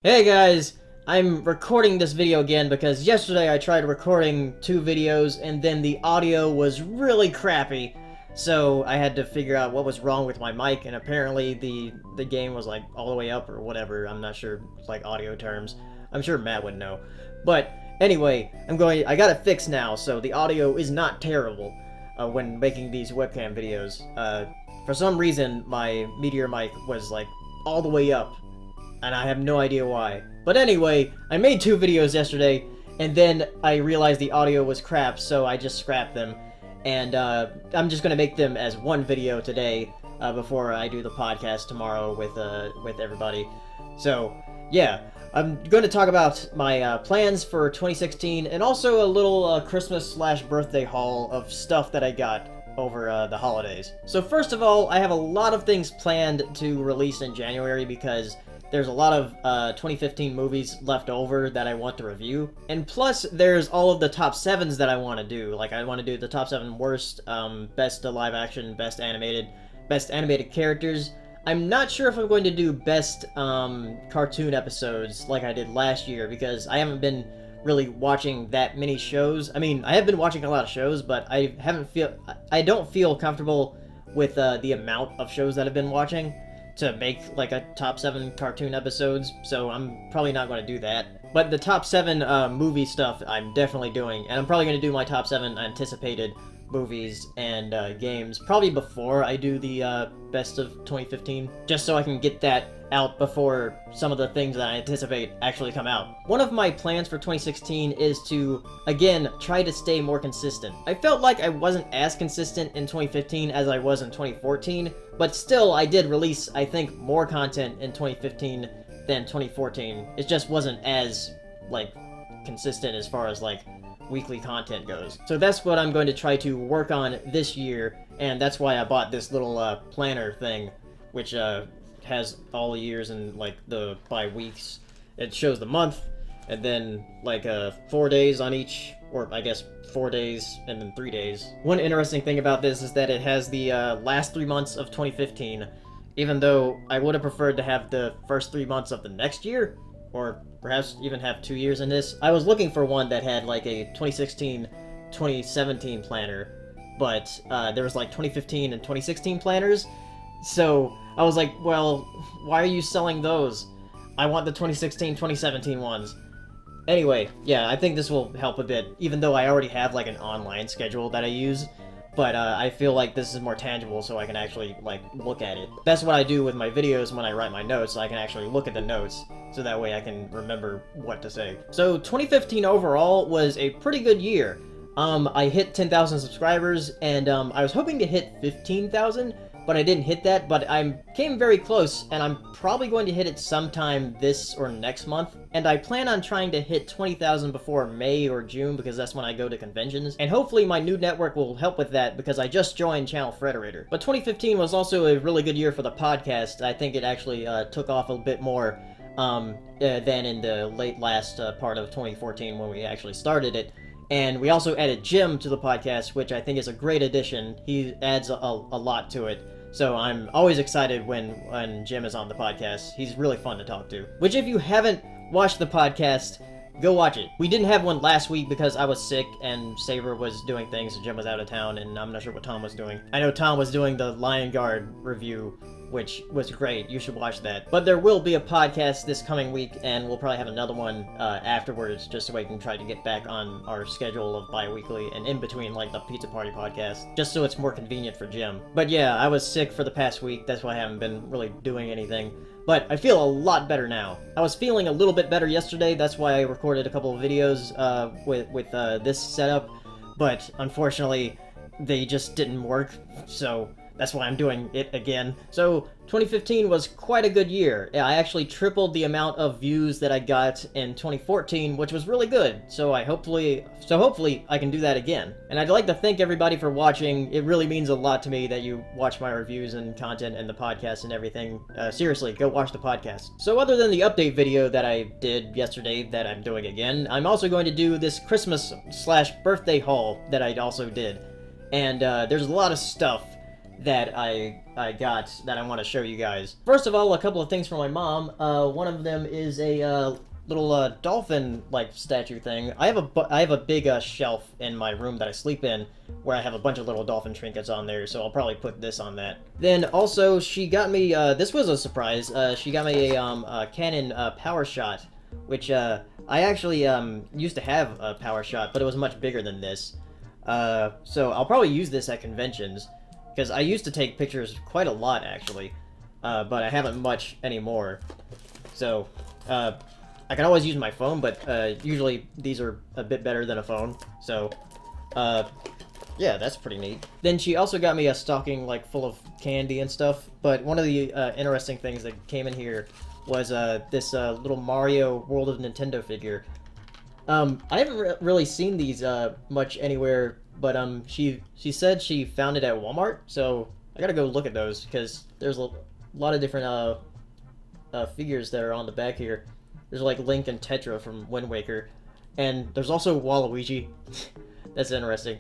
Hey guys, I'm recording this video again because yesterday I tried recording 2 videos and then the audio was really crappy. So I had to figure out what was wrong with my mic, and apparently the gain was like all the way up or whatever. I'm not sure, like audio terms. I'm sure Matt would know. But anyway, I got it fixed now, so the audio is not terrible when making these webcam videos. For some reason my Meteor mic was like all the way up, and I have no idea why. But anyway, I made 2 videos yesterday, and then I realized the audio was crap, so I just scrapped them. And I'm just gonna make them as 1 video today before I do the podcast tomorrow with everybody. So yeah, I'm going to talk about my plans for 2016, and also a little Christmas/birthday haul of stuff that I got over the holidays. So first of all, I have a lot of things planned to release in January because there's a lot of 2015 movies left over that I want to review. And plus, there's all of the top 7s that I want to do. Like, I want to do the top 7 worst, best live action, best animated characters. I'm not sure if I'm going to do best cartoon episodes like I did last year, because I haven't been really watching that many shows. I mean, I have been watching a lot of shows, but I don't feel comfortable with the amount of shows that I've been watching to make like a top 7 cartoon episodes, so I'm probably not going to do that. But the top 7 movie stuff I'm definitely doing, and I'm probably going to do my top 7 anticipated movies and games probably before I do the best of 2015, just so I can get that out before some of the things that I anticipate actually come out. One of my plans for 2016 is to, again, try to stay more consistent. I felt like I wasn't as consistent in 2015 as I was in 2014, but still I did release, I think, more content in 2015 than 2014. It just wasn't as, like, consistent as far as, like, weekly content goes. So that's what I'm going to try to work on this year, and that's why I bought this little planner thing, which has all the years and like by weeks. It shows the month, and then like 4 days on each, or I guess 4 days and then 3 days. One interesting thing about this is that it has the last 3 months of 2015, even though I would have preferred to have the first 3 months of the next year, or perhaps even have 2 years in this. I was looking for one that had like a 2016-2017 planner, but there was like 2015 and 2016 planners, so I was like, well, why are you selling those? I want the 2016-2017 ones. Anyway, yeah, I think this will help a bit, even though I already have like an online schedule that I use. But I feel like this is more tangible, so I can actually, like, look at it. That's what I do with my videos when I write my notes, so I can actually look at the notes, so that way I can remember what to say. So 2015 overall was a pretty good year. I hit 10,000 subscribers, and I was hoping to hit 15,000, but I didn't hit that, but I came very close, and I'm probably going to hit it sometime this or next month. And I plan on trying to hit 20,000 before May or June, because that's when I go to conventions. And hopefully my new network will help with that, because I just joined Channel Frederator. But 2015 was also a really good year for the podcast. I think it actually took off a bit more than in the late last part of 2014 when we actually started it. And we also added Jim to the podcast, which I think is a great addition. He adds a lot to it. So I'm always excited when Jim is on the podcast. He's really fun to talk to. Which, if you haven't watched the podcast, go watch it. We didn't have one last week because I was sick and Saber was doing things and Jim was out of town, and I'm not sure what Tom was doing. I know Tom was doing the Lion Guard review, which was great. You should watch that. But there will be a podcast this coming week, and we'll probably have another one afterwards, just so we can try to get back on our schedule of bi-weekly and in between, like, the Pizza Party podcast, just so it's more convenient for Jim. But yeah, I was sick for the past week. That's why I haven't been really doing anything. But I feel a lot better now. I was feeling a little bit better yesterday. That's why I recorded a couple of videos with this setup. But unfortunately, they just didn't work, so that's why I'm doing it again. So 2015 was quite a good year. I actually tripled the amount of views that I got in 2014, which was really good. So hopefully I can do that again. And I'd like to thank everybody for watching. It really means a lot to me that you watch my reviews and content and the podcast and everything. Seriously, go watch the podcast. So other than the update video that I did yesterday that I'm doing again, I'm also going to do this Christmas/birthday haul that I also did. And there's a lot of stuff that I got that I want to show you guys. First of all, a couple of things from my mom. One of them is a little dolphin like statue thing. I have a big shelf in my room that I sleep in where I have a bunch of little dolphin trinkets on there, so I'll probably put this on that. Then also she got me this was a surprise. She got me a Canon Power Shot, which I actually used to have a Power Shot, but it was much bigger than this. So I'll probably use this at conventions, because I used to take pictures quite a lot, actually, but I haven't much anymore. So, I can always use my phone, but usually these are a bit better than a phone. So, yeah, that's pretty neat. Then she also got me a stocking, like, full of candy and stuff, but one of the interesting things that came in here was this little Mario World of Nintendo figure. I haven't really seen these much anywhere, but she said she found it at Walmart, so I gotta go look at those, because there's a lot of different figures that are on the back here. There's like Link and Tetra from Wind Waker, and there's also Waluigi. That's interesting.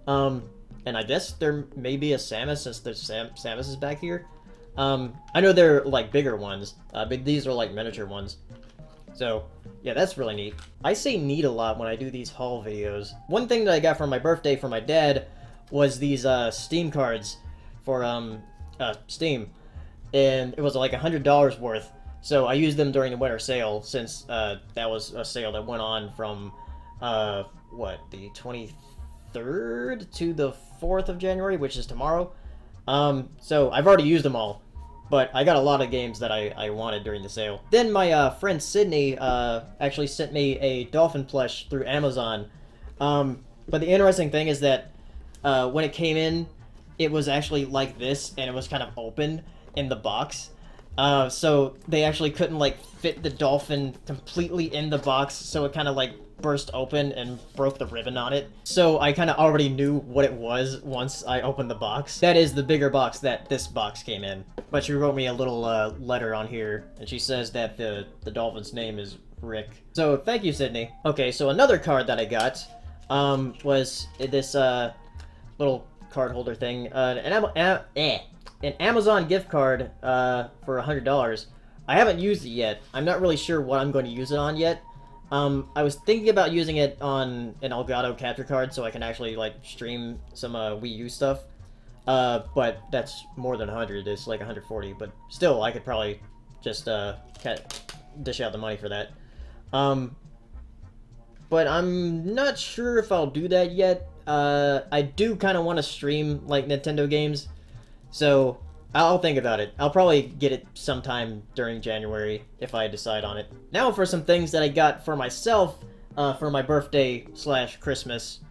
And I guess there may be a Samus, since there's Samus is back here. I know they're like bigger ones, but these are like miniature ones. So, yeah, that's really neat. I say neat a lot when I do these haul videos. One thing that I got for my birthday from my dad was these Steam cards for Steam, and it was like $100 worth. So I used them during the winter sale, since that was a sale that went on from what, the 23rd to the 4th of January, which is tomorrow. So I've already used them all, but I got a lot of games that I wanted during the sale. Then my friend Sydney actually sent me a dolphin plush through Amazon. But the interesting thing is that when it came in, it was actually like this, and it was kind of open in the box. So they actually couldn't like fit the dolphin completely in the box, so it kind of like burst open and broke the ribbon on it. So I kind of already knew what it was once I opened the box. That is the bigger box that this box came in. But she wrote me a little letter on here, and she says that the dolphin's name is Rick. So thank you, Sydney. Okay, so another card that I got was this little card holder thing. An Amazon gift card for $100. I haven't used it yet. I'm not really sure what I'm going to use it on yet. I was thinking about using it on an Elgato capture card so I can actually like stream some Wii U stuff. But that's more than 100. It's like 140. But still, I could probably just dish out the money for that. But I'm not sure if I'll do that yet. I do kind of want to stream like Nintendo games. So, I'll think about it. I'll probably get it sometime during January, if I decide on it. Now for some things that I got for myself, for my birthday / Christmas,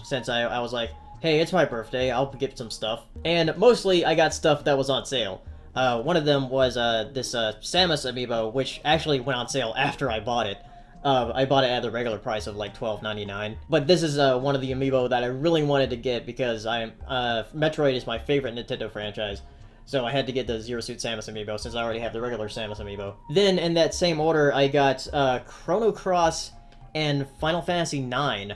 since I was like, hey, it's my birthday, I'll get some stuff. And mostly, I got stuff that was on sale. One of them was this Samus amiibo, which actually went on sale after I bought it. I bought it at the regular price of like $12.99. But this is one of the amiibo that I really wanted to get because Metroid is my favorite Nintendo franchise. So I had to get the Zero Suit Samus amiibo since I already have the regular Samus amiibo. Then in that same order, I got Chrono Cross and Final Fantasy IX,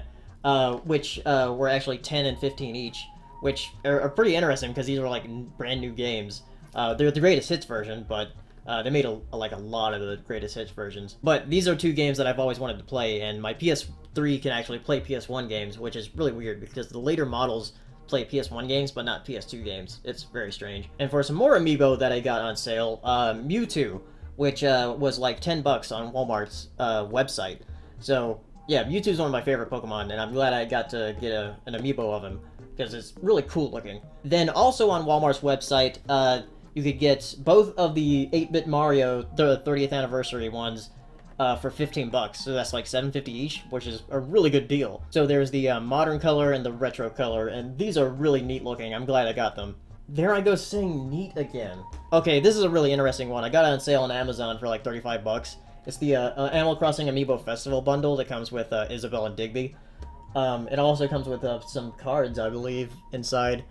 which were actually 10 and 15 each, which are pretty interesting because these are like brand new games. They're the greatest hits version, but they made a lot of the greatest hits versions. But these are two games that I've always wanted to play, and my PS3 can actually play PS1 games, which is really weird because the later models play PS1 games, but not PS2 games. It's very strange. And for some more amiibo that I got on sale, Mewtwo, which was like $10 on Walmart's website. So yeah, Mewtwo's one of my favorite Pokemon, and I'm glad I got to get an amiibo of him because it's really cool looking. Then also on Walmart's website, you could get both of the 8-bit Mario, the 30th anniversary ones, for $15. So that's like $7.50 each, which is a really good deal. So there's the modern color and the retro color, and these are really neat looking. I'm glad I got them. There I go saying neat again. Okay, this is a really interesting one. I got it on sale on Amazon for like $35. It's the Animal Crossing Amiibo Festival bundle that comes with Isabelle and Digby. It also comes with some cards, I believe, inside.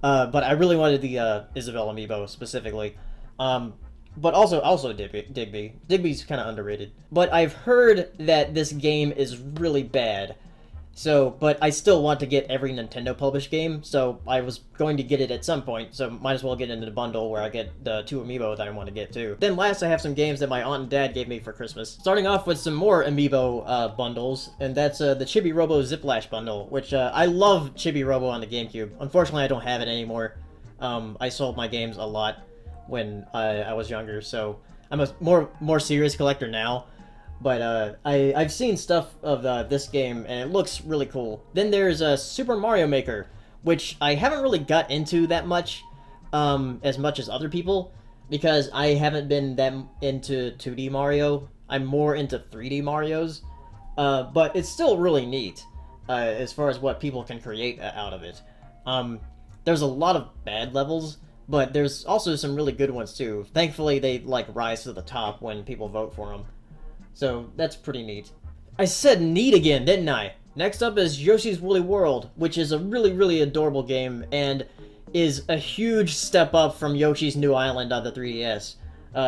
But I really wanted the Isabelle amiibo specifically. But also Digby. Digby's kind of underrated. But I've heard that this game is really bad. So, but I still want to get every Nintendo published game, so I was going to get it at some point, so might as well get into the bundle where I get the 2 amiibo that I want to get too. Then last, I have some games that my aunt and dad gave me for Christmas. Starting off with some more amiibo bundles, and that's the Chibi Robo Ziplash bundle, which I love Chibi Robo on the GameCube. Unfortunately, I don't have it anymore. I sold my games a lot when I was younger, so I'm a more serious collector now. But I've seen stuff of this game, and it looks really cool. Then there's Super Mario Maker, which I haven't really got into that much as other people, because I haven't been that into 2D Mario. I'm more into 3D Marios, but it's still really neat as far as what people can create out of it. There's a lot of bad levels, but there's also some really good ones too. Thankfully, they like rise to the top when people vote for them. So that's pretty neat. I said neat again, didn't I? Next up is Yoshi's Woolly World, which is a really adorable game and is a huge step up from Yoshi's New Island on the 3DS.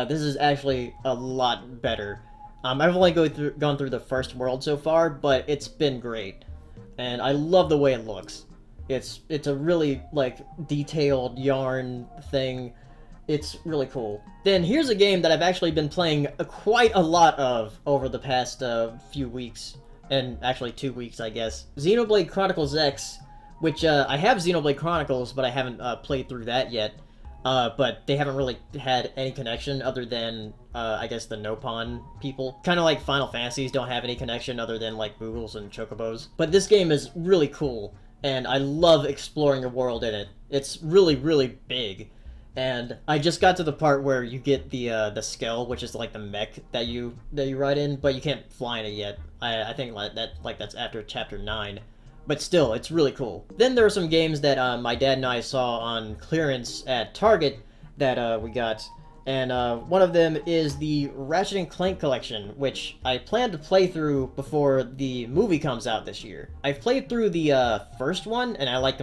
This is actually a lot better. I've only gone through the first world so far, but it's been great. And I love the way it looks. It's a really, like, detailed yarn thing. It's really cool. Then here's a game that I've actually been playing quite a lot of over the past few weeks, and actually 2 weeks, I guess. Xenoblade Chronicles X, which I have Xenoblade Chronicles, but I haven't played through that yet. But they haven't really had any connection other than, I guess, the Nopon people. Kind of like Final Fantasies don't have any connection other than, like, Boogles and Chocobos. But this game is really cool, and I love exploring the world in it. It's really big. And I just got to the part where you get the Skell, which is like the mech that you ride in, but you can't fly in it yet. I think that's after chapter 9. But still, it's really cool. Then there are some games that my dad and I saw on clearance at Target that we got. And one of them is the Ratchet & Clank collection, which I plan to play through before the movie comes out this year. I've played through the first one, and I like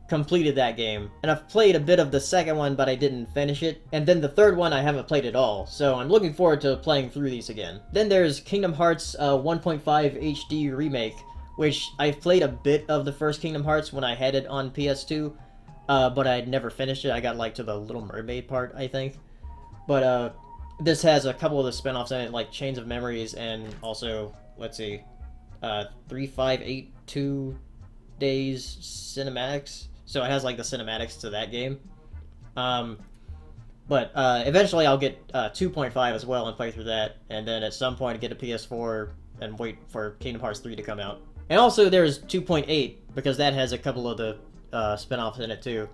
completed that game, and I've played a bit of the second one, but I didn't finish it, and then the third one I haven't played at all, so I'm looking forward to playing through these again. Then there's Kingdom Hearts 1.5 HD Remake, which I've played a bit of the first Kingdom Hearts when I had it on PS2, but I'd never finished it. I got like to the Little Mermaid part, I think. But this has a couple of the spin-offs in it, like Chains of Memories, and also, let's see, 3582 Days Cinematics. So it has, like, the cinematics to that game. But eventually I'll get 2.5 as well and play through that. And then at some point get a PS4 and wait for Kingdom Hearts 3 to come out. And also there's 2.8, because that has a couple of the spin-offs in it too.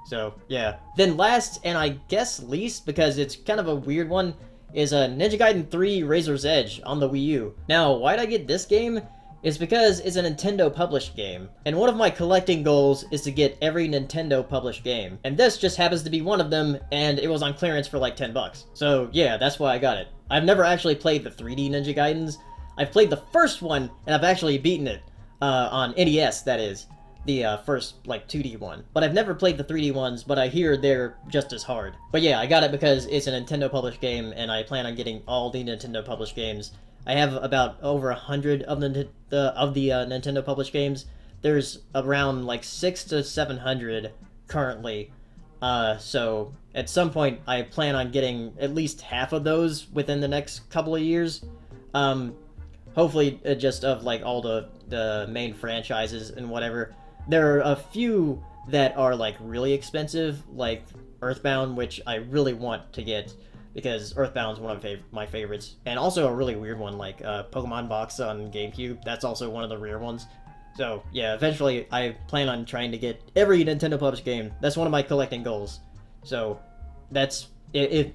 So, yeah. Then last, and I guess least, because it's kind of a weird one, is Ninja Gaiden 3 Razor's Edge on the Wii U. Now, why'd I get this game? Is because it's a Nintendo published game, and one of my collecting goals is to get every Nintendo published game, and this just happens to be one of them, and it was on clearance for like 10 bucks. So yeah, that's why I got it. I've never actually played the 3D Ninja Gaidens. I've played the first one, and I've actually beaten it, on NES, that is, the first, like, 2D one. But I've never played the 3D ones, but I hear they're just as hard. But yeah, I got it because it's a Nintendo published game, and I plan on getting all the Nintendo published games. I have about over 100 of the Nintendo published games. There's around like 600 to 700 currently. So at some point I plan on getting at least half of those within the next couple of years. Hopefully just of like all the main franchises and whatever. There are a few that are like really expensive, like Earthbound, which I really want to get, because Earthbound's one of my favorites. And also a really weird one, like Pokemon Box on GameCube. That's also one of the rare ones. So, yeah, eventually I plan on trying to get every Nintendo published game. That's one of my collecting goals. So, that's... If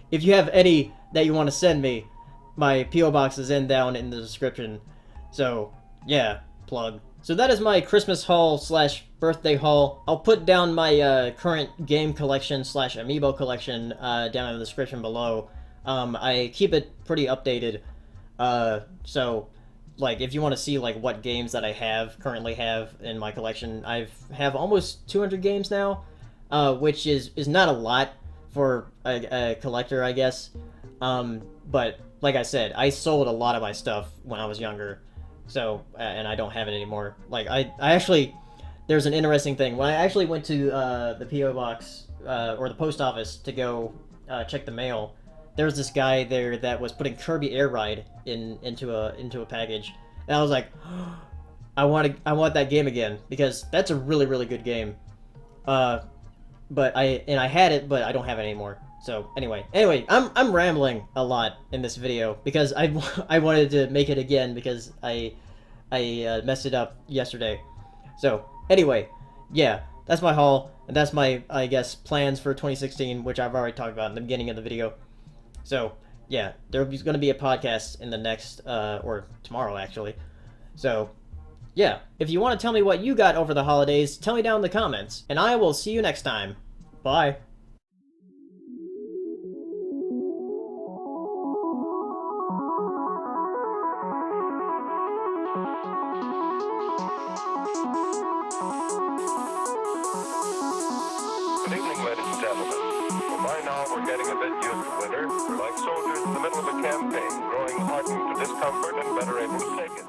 you have any that you want to send me, my P.O. Box is down in the description. So, yeah, plug. So that is my Christmas haul / birthday haul. I'll put down my current game collection / amiibo collection down in the description below. I keep it pretty updated. So, like, if you want to see like what games that I currently have in my collection, I have almost 200 games now, which is not a lot for a collector, I guess. But like I said, I sold a lot of my stuff when I was younger. So, and I don't have it anymore. Like, I actually, there's an interesting thing. When I actually went to the P.O. box, or the post office to go check the mail, there was this guy there that was putting Kirby Air Ride into a package. And I was like, I want that game again, because that's a really, really good game. But I had it, but I don't have it anymore. So anyway, I'm rambling a lot in this video because I wanted to make it again because I messed it up yesterday. So anyway, yeah, that's my haul, and that's my, I guess, plans for 2016, which I've already talked about in the beginning of the video. So yeah, there's going to be a podcast in the next or tomorrow actually. So yeah, if you want to tell me what you got over the holidays, tell me down in the comments, and I will see you next time. Bye. Good evening, ladies and gentlemen. Well, by now we're getting a bit used to winter. We're like soldiers in the middle of a campaign, growing hardened to discomfort and better able to take it.